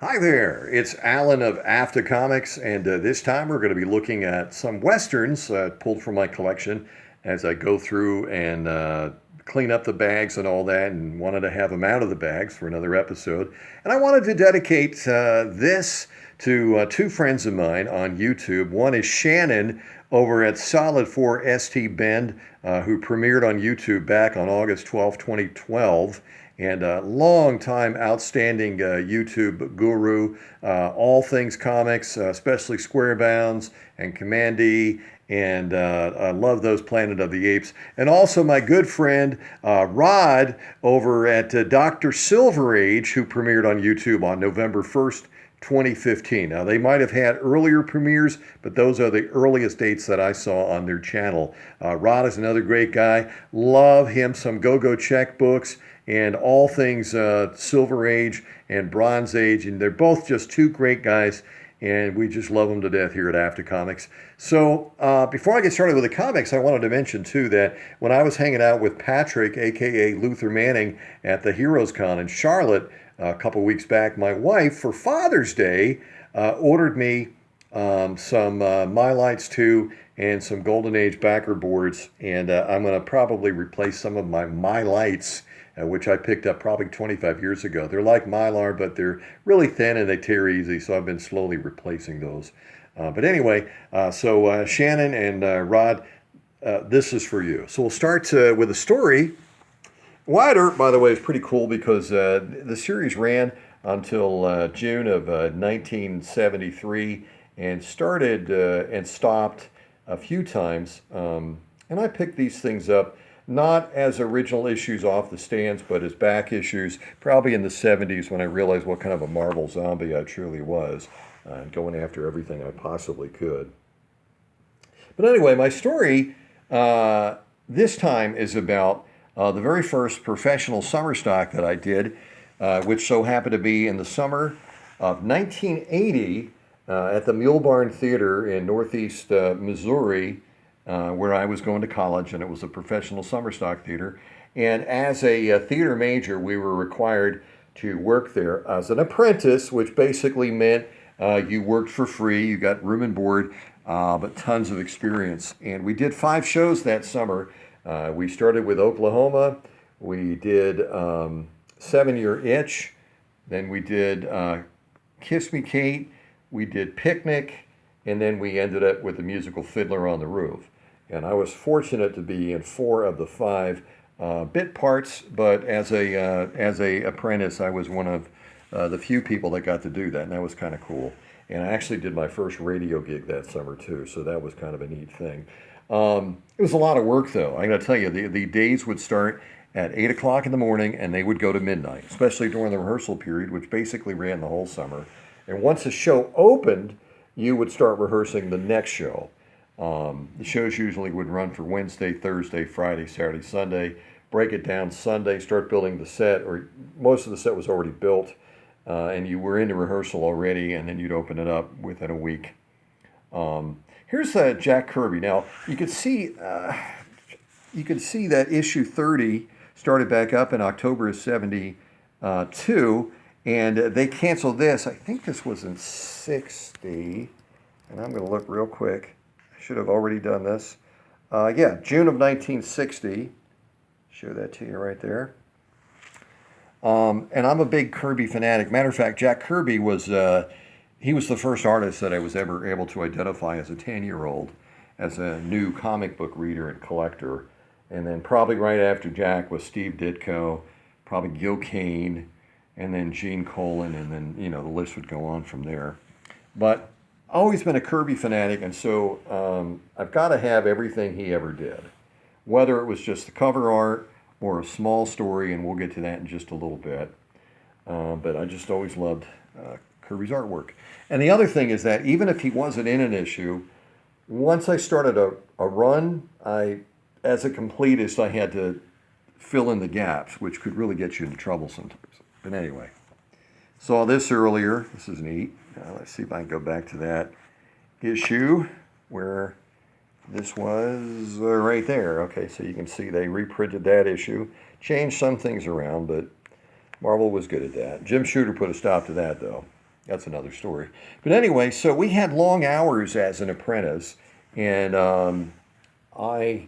Hi there, it's Alan of After Comics, and this time we're going to be looking at some westerns pulled from my collection as I go through and clean up the bags and all that, and wanted to have them out of the bags for another episode. And I wanted to dedicate this to two friends of mine on YouTube. One is Shannon over at Solid 4 ST Bend, who premiered on YouTube back on August 12th, 2012, and a long-time outstanding YouTube guru, all things comics, especially Square Bounds and Commandy, and I love those Planet of the Apes. And also my good friend Rod over at Dr. Silver Age, who premiered on YouTube on November 1st, 2015. Now, they might have had earlier premieres, but those are the earliest dates that I saw on their channel. Rod is another great guy. Love him some Go-Go checkbooks and all things Silver Age and Bronze Age. And they're both just two great guys, and we just love them to death here at After Comics. So before I get started with the comics, I wanted to mention, too, that when I was hanging out with Patrick, a.k.a. Luther Manning, at the Heroes Con in Charlotte a couple weeks back, my wife, for Father's Day, ordered me some My Lights 2 and some Golden Age backer boards, and I'm going to probably replace some of my Lights, which I picked up probably 25 years ago. They're like Mylar, but they're really thin and they tear easy, so I've been slowly replacing those. But anyway, so Shannon and Rod, this is for you. So we'll start with a story. Wyatt Earp, by the way, is pretty cool because the series ran until June of 1973 and started and stopped a few times. And I picked these things up not as original issues off the stands, but as back issues, probably in the 70s when I realized what kind of a Marvel zombie I truly was, going after everything I possibly could. But anyway, my story this time is about the very first professional summer stock that I did, which so happened to be in the summer of 1980 at the Mule Barn Theater in Northeast Missouri, where I was going to college, and it was a professional summer stock theater. And as a theater major, we were required to work there as an apprentice, which basically meant you worked for free, you got room and board, but tons of experience. And we did 5 shows that summer. We started with Oklahoma, we did 7-Year Itch, then we did Kiss Me Kate, we did Picnic, and then we ended up with the musical Fiddler on the Roof. And I was fortunate to be in 4 of the 5 bit parts, but as a apprentice, I was one of the few people that got to do that, and that was kind of cool. And I actually did my first radio gig that summer too, so that was kind of a neat thing. It was a lot of work, though. I got to tell you, the days would start at 8 o'clock in the morning, and they would go to midnight, especially during the rehearsal period, which basically ran the whole summer. And once the show opened, you would start rehearsing the next show. The shows usually would run for Wednesday, Thursday, Friday, Saturday, Sunday. Break it down Sunday, start building the set, or most of the set was already built, and you were into rehearsal already, and then you'd open it up within a week. Here's Jack Kirby. Now you can see that issue 30 started back up in October of '72, and they canceled this. I think this was in '60, and I'm going to look real quick. I should have already done this. Yeah, June of 1960. Show that to you right there. And I'm a big Kirby fanatic. Matter of fact, Jack Kirby was he was the first artist that I was ever able to identify as a 10-year-old, as a new comic book reader and collector. And then probably right after Jack was Steve Ditko, probably Gil Kane, and then Gene Colan, and then, you know, the list would go on from there. But always been a Kirby fanatic, and so I've got to have everything he ever did. Whether it was just the cover art or a small story, and we'll get to that in just a little bit. But I just always loved Kirby's artwork. And the other thing is that even if he wasn't in an issue, once I started a run, as a completist, I had to fill in the gaps, which could really get you into trouble sometimes. But anyway, saw this earlier. This is neat. Let's see if I can go back to that issue where this was right there. Okay, so you can see they reprinted that issue, changed some things around, but Marvel was good at that. Jim Shooter put a stop to that, though. that's another story. But anyway, so we had long hours as an apprentice, and I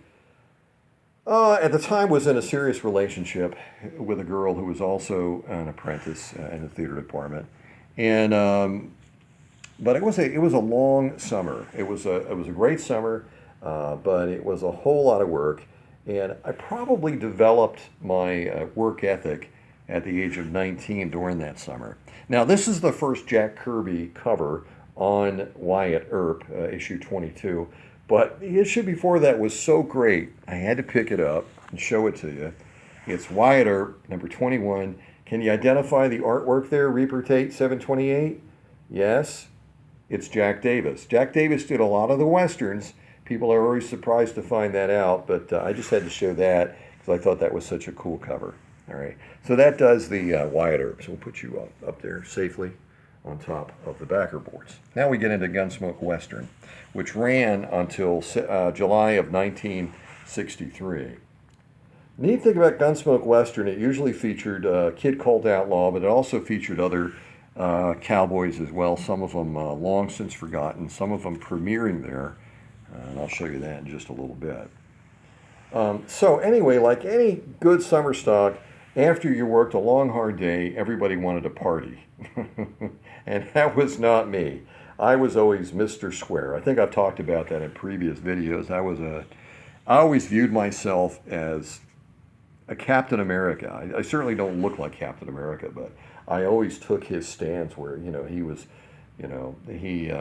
at the time was in a serious relationship with a girl who was also an apprentice in the theater department, and but it was a long summer. It was a great summer, but it was a whole lot of work, and I probably developed my work ethic at the age of 19 during that summer. Now, this is the first Jack Kirby cover on Wyatt Earp, issue 22. But the issue before that was so great, I had to pick it up and show it to you. It's Wyatt Earp, number 21. Can you identify the artwork there, Reaper Tate 728? Yes, it's Jack Davis. Jack Davis did a lot of the Westerns. People are always surprised to find that out, but I just had to show that because I thought that was such a cool cover. All right, so that does the Wyatt Earp. So we'll put you up there safely on top of the backer boards. Now we get into Gunsmoke Western, which ran until July of 1963. Neat thing about Gunsmoke Western, it usually featured Kid Colt Outlaw, but it also featured other cowboys as well, some of them long since forgotten, some of them premiering there, and I'll show you that in just a little bit. So anyway, like any good summer stock, after you worked a long, hard day, everybody wanted to party. And that was not me. I was always Mr. Square. I think I've talked about that in previous videos. I always viewed myself as a Captain America. I certainly don't look like Captain America, but I always took his stance where, he was, he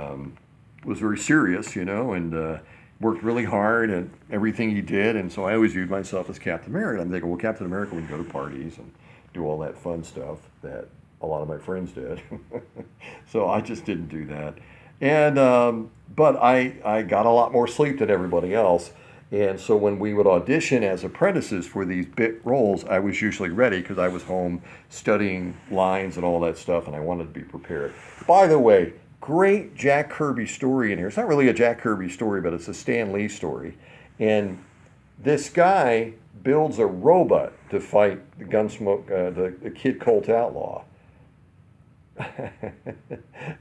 was very serious, and worked really hard at everything he did, and so I always viewed myself as Captain America. I'm thinking, well, Captain America would go to parties and do all that fun stuff that a lot of my friends did. So I just didn't do that. And but I got a lot more sleep than everybody else. And so when we would audition as apprentices for these bit roles, I was usually ready because I was home studying lines and all that stuff, and I wanted to be prepared. By the way, great Jack Kirby story in here. It's not really a Jack Kirby story, but it's a Stan Lee story. And this guy builds a robot to fight the Gunsmoke, the Kid Colt Outlaw.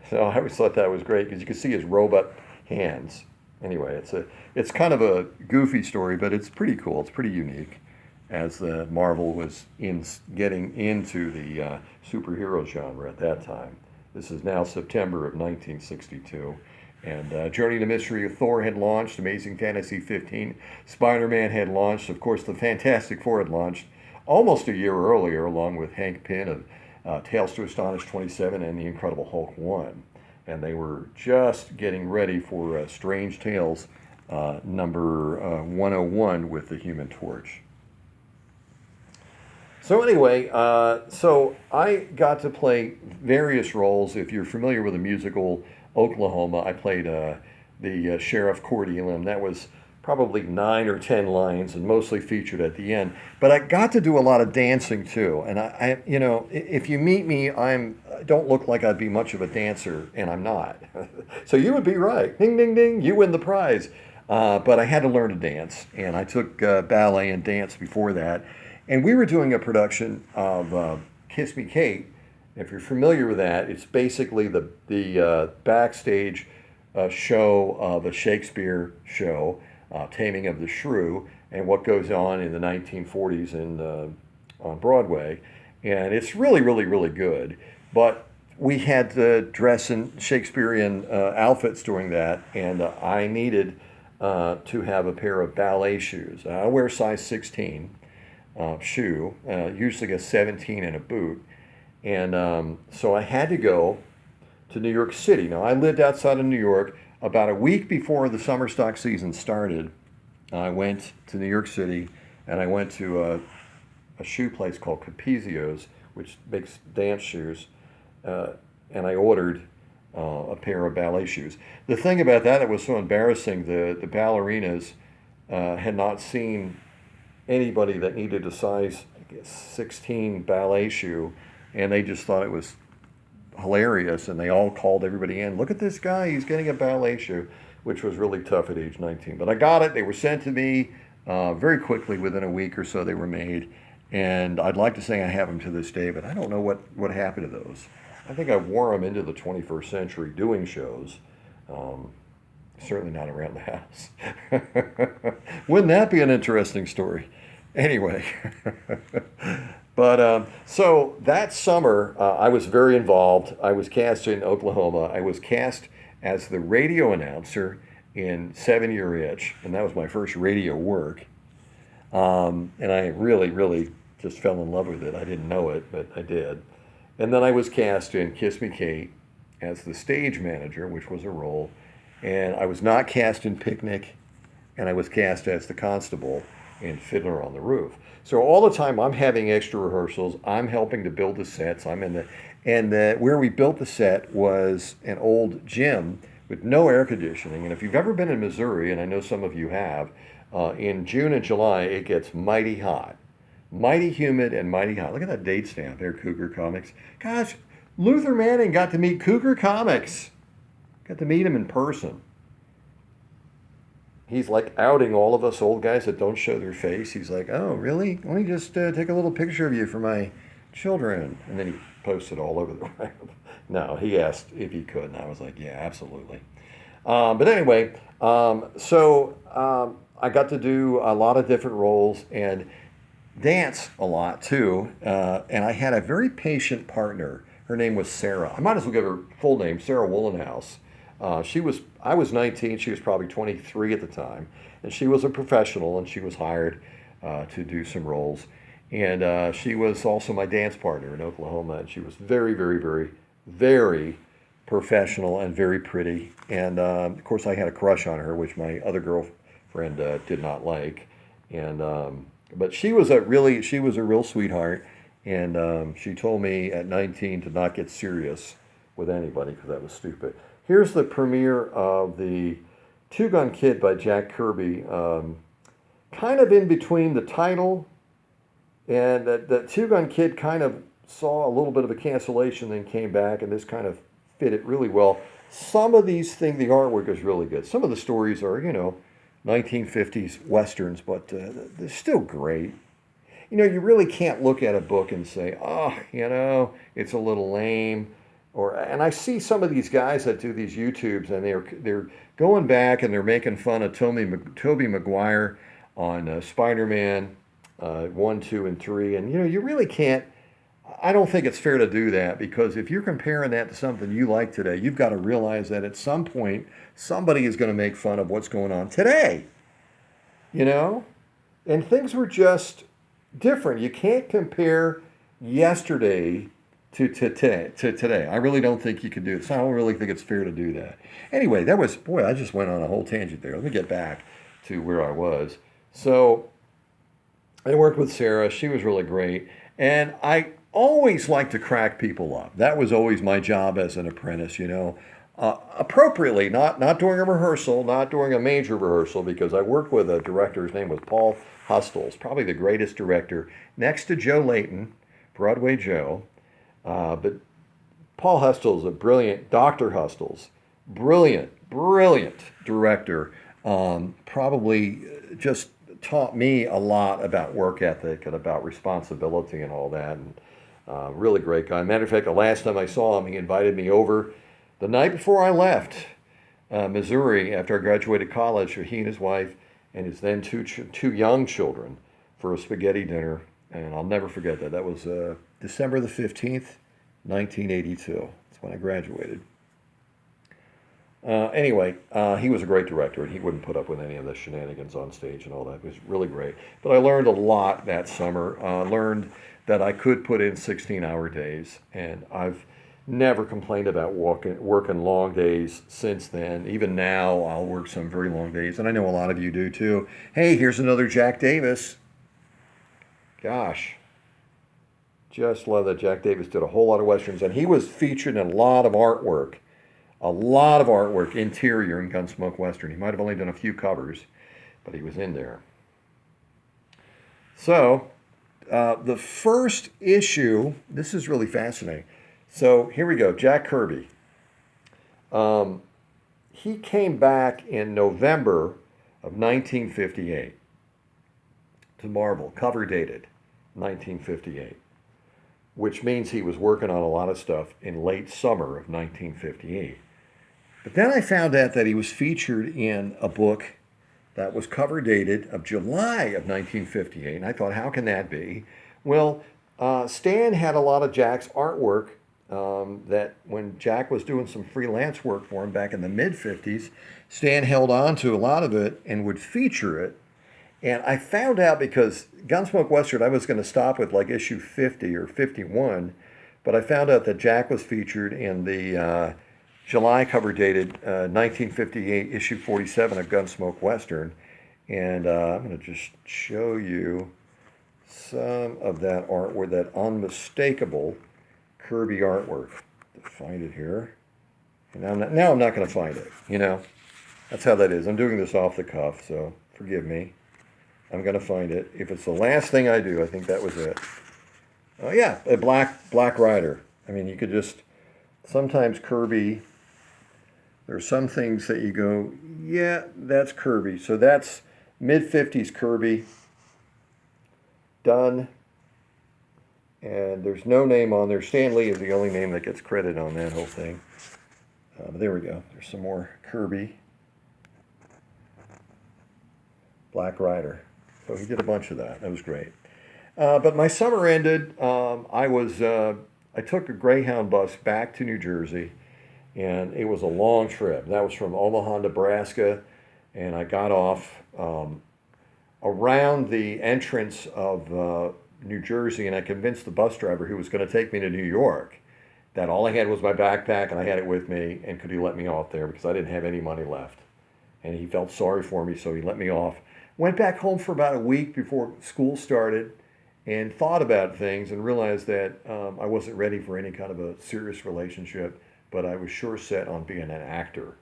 So I always thought that was great because you can see his robot hands. Anyway, it's kind of a goofy story, but it's pretty cool. It's pretty unique as the Marvel was getting into the superhero genre at that time. This is now September of 1962. And Journey to Mystery of Thor had launched, Amazing Fantasy 15, Spider-Man had launched, of course the Fantastic Four had launched almost a year earlier, along with Hank Pym of Tales to Astonish 27 and The Incredible Hulk 1. And they were just getting ready for Strange Tales number 101 with the Human Torch. So anyway, so I got to play various roles. If you're familiar with the musical Oklahoma, I played the Sheriff Cordy Lim. That was probably 9 or 10 lines and mostly featured at the end. But I got to do a lot of dancing too. And I if you meet me, I don't look like I'd be much of a dancer, and I'm not. So you would be right. Ding, ding, ding, you win the prize. But I had to learn to dance, and I took ballet and dance before that. And we were doing a production of Kiss Me Kate. If you're familiar with that, it's basically the backstage show of a Shakespeare show, Taming of the Shrew, and what goes on in the 1940s on Broadway. And it's really, really, really good. But we had to dress in Shakespearean outfits during that, and I needed to have a pair of ballet shoes. I wear size 16. Shoe, usually a 17 and a boot. And so I had to go to New York City. Now, I lived outside of New York. About a week before the summer stock season started, I went to New York City, and I went to a shoe place called Capezio's, which makes dance shoes, and I ordered a pair of ballet shoes. The thing about that was so embarrassing, the ballerinas had not seen anybody that needed a size 16 ballet shoe, and they just thought it was hilarious, and they all called everybody in. Look at this guy, he's getting a ballet shoe, which was really tough at age 19. But I got it. They were sent to me very quickly. Within a week or so they were made, and I'd like to say I have them to this day, but I don't know what happened to those. I think I wore them into the 21st century doing shows. Um, Certainly not around the house. Wouldn't that be an interesting story? Anyway, but so that summer, I was very involved. I was cast in Oklahoma. I was cast as the radio announcer in 7 Year Itch, and that was my first radio work. And I really, really just fell in love with it. I didn't know it, but I did. And then I was cast in Kiss Me Kate as the stage manager, which was a role. And I was not cast in Picnic, and I was cast as the constable in Fiddler on the Roof. So all the time I'm having extra rehearsals. I'm helping to build the sets. I'm in the, and where we built the set was an old gym with no air conditioning. And if you've ever been in Missouri, and I know some of you have, in June and July it gets mighty hot, mighty humid, and mighty hot. Look at that date stamp there, Cougar Comics. Gosh, Luther Manning got to meet Cougar Comics. Got to meet him in person. He's like outing all of us old guys that don't show their face. He's like, oh, really? Let me just take a little picture of you for my children. And then he posted all over the web. No, he asked if he could, and I was like, yeah, absolutely. But anyway, I got to do a lot of different roles and dance a lot too. And I had a very patient partner. Her name was Sarah. I might as well give her full name, Sarah Woolenhouse. I was 19, she was probably 23 at the time, and she was a professional, and she was hired to do some roles. And she was also my dance partner in Oklahoma, and she was very, very, very, very professional and very pretty. And of course, I had a crush on her, which my other girlfriend did not like. And but she was a real sweetheart, and she told me at 19 to not get serious with anybody because that was stupid. Here's the premiere of the Two Gun Kid by Jack Kirby, kind of in between the title and the Two Gun Kid kind of saw a little bit of a cancellation, then came back, and this kind of fit it really well. Some of these things, the artwork is really good. Some of the stories are, 1950s westerns, but they're still great. You really can't look at a book and say, oh, it's a little lame. And I see some of these guys that do these YouTubes, and they're going back and they're making fun of Tobey Maguire on Spider-Man 1, 2, and 3. And you really can't. I don't think it's fair to do that, because if you're comparing that to something you like today, you've got to realize that at some point somebody is going to make fun of what's going on today. And things were just different. You can't compare yesterday to today. I really don't think you could do it. So I don't really think it's fair to do that. Anyway, I just went on a whole tangent there. Let me get back to where I was. So I worked with Sarah. She was really great. And I always liked to crack people up. That was always my job as an apprentice, appropriately, not during a rehearsal, not during a major rehearsal, because I worked with a director. His name was Paul Hustles, probably the greatest director next to Joe Layton, Broadway Joe. But Paul Hustles, a brilliant, Dr. Hustles, brilliant director, probably just taught me a lot about work ethic and about responsibility and all that. And really great guy. Matter of fact, the last time I saw him, he invited me over the night before I left Missouri after I graduated college, for he and his wife and his then two young children, for a spaghetti dinner. And I'll never forget that. That was December the 15th, 1982. That's when I graduated. Anyway, he was a great director, and he wouldn't put up with any of the shenanigans on stage and all that. It was really great. But I learned a lot that summer. Learned that I could put in 16-hour days, and I've never complained about working long days since then. Even now, I'll work some very long days, and I know a lot of you do too. Hey, here's another Jack Davis. Gosh, just love that Jack Davis did a whole lot of westerns, and he was featured in a lot of artwork, interior in Gunsmoke Western. He might have only done a few covers, but he was in there. So, the first issue, this is really fascinating. So here we go, Jack Kirby. He came back in November of 1958 to Marvel, cover dated 1958. which means he was working on a lot of stuff in late summer of 1958. But then I found out that he was featured in a book that was cover dated of July of 1958, and I thought, how can that be? Well, Stan had a lot of Jack's artwork that when Jack was doing some freelance work for him back in the mid-50s, Stan held on to a lot of it and would feature it. And I found out because Gunsmoke Western, I was going to stop with like issue 50 or 51, but I found out that Jack was featured in the July cover dated 1958 issue 47 of Gunsmoke Western. And I'm going to just show you some of that artwork, that unmistakable Kirby artwork. Find it here. And now I'm not going to find it. You know, that's how that is. I'm doing this off the cuff, so forgive me. I'm going to find it. If it's the last thing I do, I think that was it. Oh yeah, a Black Rider. I mean, you could just, sometimes Kirby, there's some things that you go, yeah, that's Kirby. So that's mid-50s Kirby. Done. And there's no name on there. Stan Lee is the only name that gets credit on that whole thing. But there we go. There's some more Kirby. Black Rider. So he did a bunch of that. That was great. But my summer ended. I took a Greyhound bus back to New Jersey, and it was a long trip. That was from Omaha, Nebraska, and I got off around the entrance of New Jersey, and I convinced the bus driver who was going to take me to New York that all I had was my backpack, and I had it with me, and could he let me off there because I didn't have any money left. And he felt sorry for me, so he let me off. Went back home for about a week before school started and thought about things and realized that I wasn't ready for any kind of a serious relationship, but I was sure set on being an actor.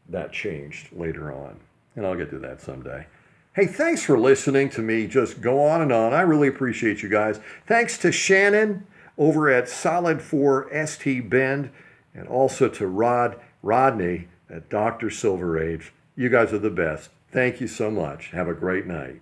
That changed later on, and I'll get to that someday. Hey, thanks for listening to me just go on and on. I really appreciate you guys. Thanks to Shannon over at Solid 4 ST Bend, and also to Rodney at Dr. Silver Age. You guys are the best. Thank you so much. Have a great night.